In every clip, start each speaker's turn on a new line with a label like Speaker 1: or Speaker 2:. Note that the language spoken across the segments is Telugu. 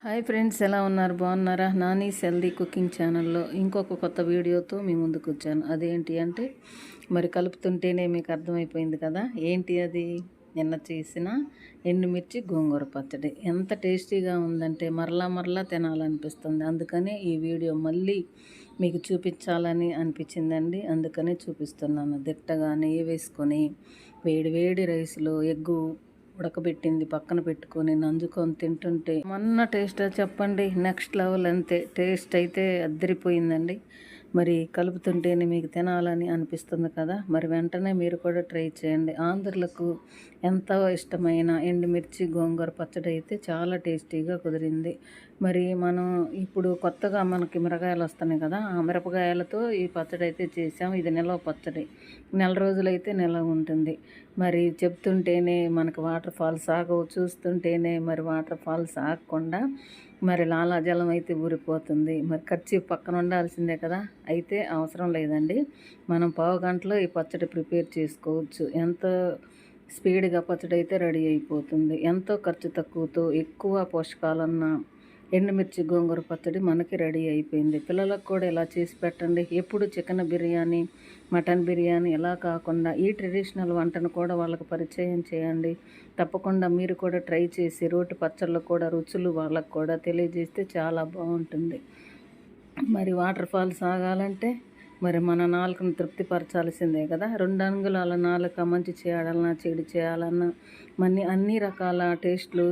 Speaker 1: హాయ్ ఫ్రెండ్స్, ఎలా ఉన్నారు? బాగున్నారా? నానీస్ హెల్దీ కుకింగ్ ఛానల్లో ఇంకొక కొత్త వీడియోతో మీ ముందుకు వచ్చాను. అదేంటి అంటే మరి కలుపుతుంటేనే మీకు అర్థమైపోయింది కదా ఏంటి అది. నిన్న చేసిన ఎండుమిర్చి గోంగూర పచ్చడి ఎంత టేస్టీగా ఉందంటే మరలా మరలా తినాలనిపిస్తుంది. అందుకనే ఈ వీడియో మళ్ళీ మీకు చూపించాలని అనిపించిందండి. అందుకనే చూపిస్తున్నాను. దిట్టగా నెయ్యి వేసుకొని వేడి వేడి రైస్లో ఎగ్గు ఉడకబెట్టింది పక్కన పెట్టుకొని నంజుకొని తింటుంటే మొన్న టేస్ట్ చెప్పండి, నెక్స్ట్ లెవెల్. అంతే, టేస్ట్ అయితే అద్దరిపోయిందండి. మరి కలుపుతుంటేనే మీకు తినాలని అనిపిస్తుంది కదా. మరి వెంటనే మీరు కూడా ట్రై చేయండి. ఆంధ్రులకు ఎంతో ఇష్టమైన ఎండుమిర్చి గోంగూర పచ్చడి అయితే చాలా టేస్టీగా కుదిరింది. మరి మనం ఇప్పుడు కొత్తగా మనకి మిరపకాయలు వస్తున్నాయి కదా, ఆ మిరపకాయలతో ఈ పచ్చడి అయితే చేసాం. ఇది నిల్వ పచ్చడి, నెల రోజులైతే నిల్వ ఉంటుంది. మరి చెప్తుంటేనే మనకు వాటర్ ఫాల్స్ ఆగవు, చూస్తుంటేనే మరి వాటర్ ఫాల్స్ ఆగకుండా మరి లాలాజలం అయితే ఊరిపోతుంది. మరి ఖర్చు పక్కన ఉండాల్సిందే కదా. అయితే అవసరం లేదండి, మనం పావు గంటలో ఈ పచ్చడి ప్రిపేర్ చేసుకోవచ్చు. ఎంతో స్పీడ్గా పచ్చడి అయితే రెడీ అయిపోతుంది. ఎంతో ఖర్చు తక్కువతో ఎక్కువ పోషకాలున్న ఎండుమిర్చి గోంగూర పచ్చడి మనకి రెడీ అయిపోయింది. పిల్లలకు కూడా ఇలా చేసి పెట్టండి. ఎప్పుడు చికెన్ బిర్యానీ, మటన్ బిర్యానీ ఇలా కాకుండా ఈ ట్రెడిషనల్ వంటను కూడా వాళ్ళకు పరిచయం చేయండి. తప్పకుండా మీరు కూడా ట్రై చేసి రోటి పచ్చళ్ళు కూడా రుచులు వాళ్ళకు కూడా తెలియజేస్తే చాలా బాగుంటుంది. మరి వాటర్ ఫాల్స్ ఆగాలంటే మరి మన నాలుకను తృప్తిపరచాల్సిందే కదా. 2 అంగుళాల నాలుక మంచి చేయాలన్నా చెడు చేయాలన్నా మరి అన్ని రకాల టేస్ట్లు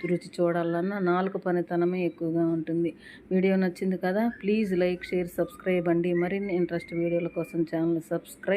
Speaker 1: రుచి చూడాలన్నా నాలుక పనితనమే ఎక్కువగా ఉంటుంది. వీడియో నచ్చింది కదా, ప్లీజ్ లైక్, షేర్, సబ్స్క్రైబ్ అండి. మరిన్ని ఇంట్రెస్ట్ వీడియోల కోసం ఛానల్ సబ్స్క్రైబ్